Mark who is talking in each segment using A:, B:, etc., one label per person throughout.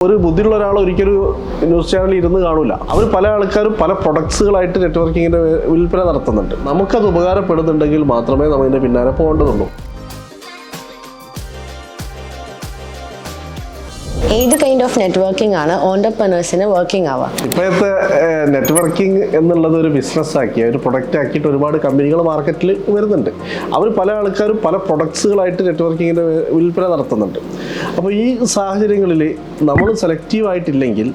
A: ഒരു ബുദ്ധിയുള്ള ഒരാൾ ഒരിക്കലും ന്യൂസ് ചാനലിൽ ഇരുന്ന് കാണൂല. അവർ പല ആൾക്കാരും പല പ്രൊഡക്ട്സുകളായിട്ട് നെറ്റ്വർക്കിങ്ങിന്റെ വിൽപ്പന നടത്തുന്നുണ്ട്. നമുക്കത് ഉപകാരപ്പെടുന്നുണ്ടെങ്കിൽ മാത്രമേ നമ്മൾ ഇതിന്റെ പിന്നാലെ പോകേണ്ടതുള്ളൂ.
B: ഏത് കൈൻഡ് ഓഫ് നെറ്റ്വർക്കിംഗ് ആണ് ഓണ്ടർപ്രനേഴ്സിന് വർക്കിംഗ് ആവുക?
A: ഇപ്പോഴത്തെ നെറ്റ്വർക്കിംഗ് എന്നുള്ളത് ഒരു ബിസിനസ് ആക്കി, ഒരു പ്രൊഡക്റ്റ് ആക്കിയിട്ട് ഒരുപാട് കമ്പനികൾ മാർക്കറ്റിൽ വരുന്നുണ്ട്. അവർ പല ആൾക്കാരും പല പ്രൊഡക്ട്സുകളായിട്ട് നെറ്റ്വർക്കിങ്ങിന്റെ വിൽപ്പന നടത്തുന്നുണ്ട്. അപ്പോൾ ഈ സാഹചര്യങ്ങളിൽ നമ്മൾ സെലക്റ്റീവ് ആയിട്ടില്ലെങ്കിൽ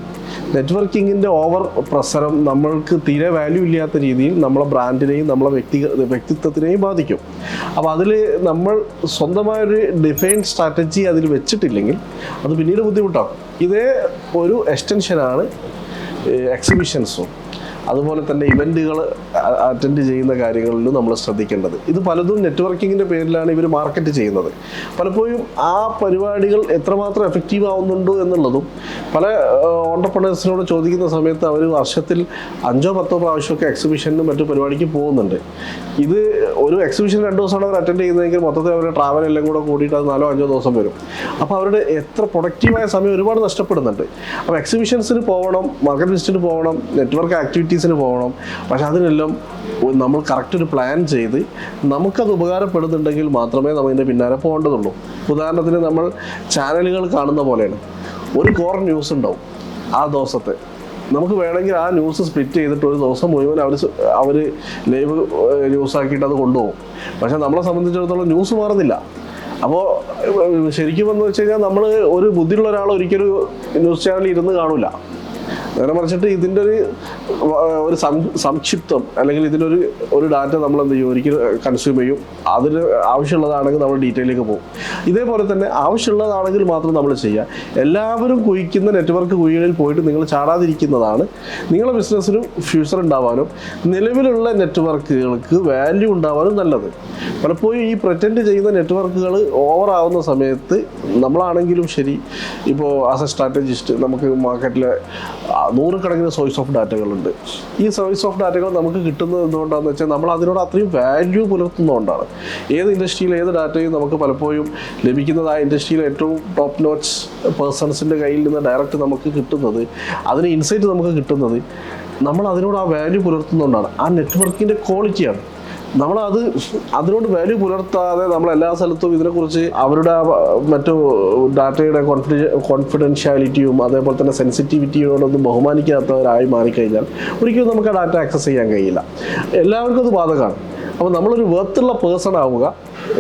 A: നെറ്റ്വർക്കിങ്ങിൻ്റെ ഓവർ പ്രസരം നമ്മൾക്ക് തീരെ വാല്യൂ ഇല്ലാത്ത രീതിയിൽ നമ്മളെ ബ്രാൻഡിനെയും നമ്മളെ വ്യക്തിത്വത്തിനെയും ബാധിക്കും. അപ്പോൾ അതിൽ നമ്മൾ സ്വന്തമായൊരു ഡിഫൈൻ സ്ട്രാറ്റജി അതിൽ വെച്ചിട്ടില്ലെങ്കിൽ അത് പിന്നീട് ബുദ്ധിമുട്ടാകും. ഇതേ ഒരു എക്സ്റ്റൻഷനാണ് എക്സിബിഷൻസും അതുപോലെ തന്നെ ഇവൻറ്റുകൾ അറ്റൻഡ് ചെയ്യുന്ന കാര്യങ്ങളിലും നമ്മൾ ശ്രദ്ധിക്കേണ്ടത്. ഇത് പലതും നെറ്റ്വർക്കിങ്ങിൻ്റെ പേരിലാണ് ഇവർ മാർക്കറ്റ് ചെയ്യുന്നത്. പലപ്പോഴും ആ പരിപാടികൾ എത്രമാത്രം എഫക്റ്റീവ് ആവുന്നുണ്ടോ എന്നുള്ളതും പല ഓണ്ടർപ്രണേഴ്സിനോട് ചോദിക്കുന്ന സമയത്ത് അവർ വർഷത്തിൽ 5-10 പ്രാവശ്യമൊക്കെ എക്സിബിഷനും മറ്റു പരിപാടിക്ക് പോകുന്നുണ്ട്. ഇത് ഒരു എക്സിബിഷൻ 2 ദിവസമാണ് അവർ അറ്റൻഡ് ചെയ്യുന്നതെങ്കിൽ മൊത്തത്തിൽ അവരുടെ ട്രാവൽ എല്ലാം കൂടെ കൂടിയിട്ട് അത് 4-5 ദിവസം വരും. അപ്പോൾ അവരുടെ എത്ര പ്രൊഡക്റ്റീവായ സമയം ഒരുപാട് നഷ്ടപ്പെടുന്നുണ്ട്. അപ്പോൾ എക്സിബിഷൻസിന് പോകണം, മാർക്കറ്റ് വിസിറ്റിന് പോകണം, നെറ്റ്വർക്ക് ആക്ടിവിറ്റീസിന് പോകണം. പക്ഷെ അതിനെല്ലാം നമ്മൾ കറക്റ്റ് ഒരു പ്ലാൻ ചെയ്ത് നമുക്കത് ഉപകാരപ്പെടുന്നുണ്ടെങ്കിൽ മാത്രമേ നമ്മൾ ഇതിൻ്റെ പിന്നാലെ പോകേണ്ടതുള്ളൂ. ഉദാഹരണത്തിന് നമ്മൾ ചാനലുകൾ കാണുന്ന പോലെയാണ്. ഒരു കോർ ന്യൂസ് ഉണ്ടാവും ആ ദിവസത്തെ. നമുക്ക് വേണമെങ്കിൽ ആ ന്യൂസ് സ്പ്ലിറ്റ് ചെയ്തിട്ട് ഒരു ദിവസം മുഴുവൻ അവർ ലൈവ് ന്യൂസ് ആക്കിയിട്ട് അത് കൊണ്ടുപോകും. പക്ഷെ നമ്മളെ സംബന്ധിച്ചിടത്തോളം ന്യൂസ് മാറുന്നില്ല. അപ്പോൾ ശരിക്കും എന്ന് വെച്ച് കഴിഞ്ഞാൽ നമ്മൾ ഒരു ബുദ്ധിയുള്ള ഒരാൾ ഒരിക്കലും ന്യൂസ് ചാനലിൽ ഇരുന്ന് കാണൂല. നേരെ മറിച്ചിട്ട് ഇതിൻ്റെ ഒരു സംക്ഷിപ്തം അല്ലെങ്കിൽ ഇതിനൊരു ഡാറ്റ നമ്മൾ എന്ത് ചെയ്യും, ഒരിക്കലും കൺസ്യൂം ചെയ്യും. അതിന് ആവശ്യമുള്ളതാണെങ്കിൽ നമ്മൾ ഡീറ്റെയിലേക്ക് പോകും. ഇതേപോലെ തന്നെ ആവശ്യമുള്ളതാണെങ്കിൽ മാത്രം നമ്മൾ ചെയ്യുക. എല്ലാവരും കുഴിക്കുന്ന നെറ്റ്വർക്ക് കുഴികളിൽ പോയിട്ട് നിങ്ങൾ ചാടാതിരിക്കുന്നതാണ് നിങ്ങളുടെ ബിസിനസ്സിനും ഫ്യൂച്ചർ ഉണ്ടാവാനും നിലവിലുള്ള നെറ്റ്വർക്കുകൾക്ക് വാല്യൂ ഉണ്ടാവാനും നല്ലത്. പലപ്പോഴും ഈ പ്രറ്റൻഡ് ചെയ്യുന്ന നെറ്റ്വർക്കുകൾ ഓവർ ആവുന്ന സമയത്ത് നമ്മളാണെങ്കിലും ശരി, ഇപ്പോൾ ആസ് എ സ്ട്രാറ്റജിസ്റ്റ് നമുക്ക് മാർക്കറ്റിലെ 100 കണക്കിന് സോഴ്സ് ഓഫ് ഡാറ്റകളുണ്ട്. ഈ സോഴ്സ് ഓഫ് ഡാറ്റകൾ നമുക്ക് കിട്ടുന്നത് എന്തുകൊണ്ടാണെന്ന് വെച്ചാൽ നമ്മൾ അതിനോട് അത്രയും വാല്യൂ പുലർത്തുന്നതുകൊണ്ടാണ്. ഏത് ഇൻഡസ്ട്രിയിൽ ഏത് ഡാറ്റയും നമുക്ക് പലപ്പോഴും ലഭിക്കുന്നത് ആ ഇൻഡസ്ട്രിയിലെ ഏറ്റവും ടോപ്പ് നോച്ച് പേഴ്സൺസിൻ്റെ കയ്യിൽ നിന്ന് ഡയറക്റ്റ് നമുക്ക് കിട്ടുന്നത്, അതിന് ഇൻസൈറ്റ് നമുക്ക് കിട്ടുന്നത് നമ്മൾ അതിനോട് ആ വാല്യൂ പുലർത്തുന്നതുകൊണ്ടാണ്. ആ നെറ്റ്വർക്കിൻ്റെ ക്വാളിറ്റിയാണ്. അതിനോട് വാല്യൂ പുലർത്താതെ നമ്മൾ എല്ലാ സ്ഥലത്തും ഇതിനെക്കുറിച്ച് അവരുടെ മറ്റു ഡാറ്റയുടെ കോൺഫിഡൻഷ്യാലിറ്റിയും അതേപോലെ തന്നെ സെൻസിറ്റിവിറ്റിയോടൊന്നും ബഹുമാനിക്കാത്തവരായി മാറിക്കഴിഞ്ഞാൽ ഒരിക്കലും നമുക്ക് ആ ഡാറ്റ ആക്സസ് ചെയ്യാൻ കഴിയില്ല. എല്ലാവർക്കും അത് ബാധകമാണ്. അപ്പോൾ നമ്മളൊരു വേർത്തുള്ള പേഴ്സൺ ആവുക,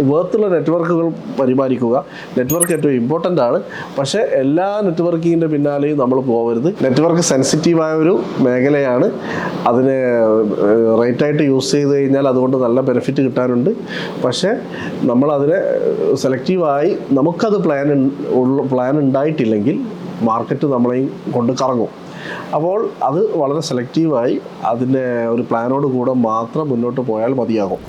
A: വേർത്തുള്ള നെറ്റ്വർക്കുകൾ പരിപാലിക്കുക. നെറ്റ്വർക്ക് ഏറ്റവും ഇമ്പോർട്ടൻ്റ് ആണ്. പക്ഷേ എല്ലാ നെറ്റ്വർക്കിങ്ങിൻ്റെ പിന്നാലെയും നമ്മൾ പോകരുത്. നെറ്റ്വർക്ക് സെൻസിറ്റീവായ ഒരു മേഖലയാണ്. അതിന് റൈറ്റായിട്ട് യൂസ് ചെയ്ത് കഴിഞ്ഞാൽ അതുകൊണ്ട് നല്ല ബെനിഫിറ്റ് കിട്ടാനുണ്ട്. പക്ഷേ നമ്മളതിനെ സെലക്റ്റീവായി നമുക്കത് പ്ലാൻ ഉണ്ടായിട്ടില്ലെങ്കിൽ മാർക്കറ്റ് നമ്മളെയും കൊണ്ട് കറങ്ങും. അപ്പോൾ അത് വളരെ സെലക്റ്റീവായി അതിൻ്റെ ഒരു പ്ലാനോട് കൂടെ മാത്രം മുന്നോട്ട് പോയാൽ മതിയാകും.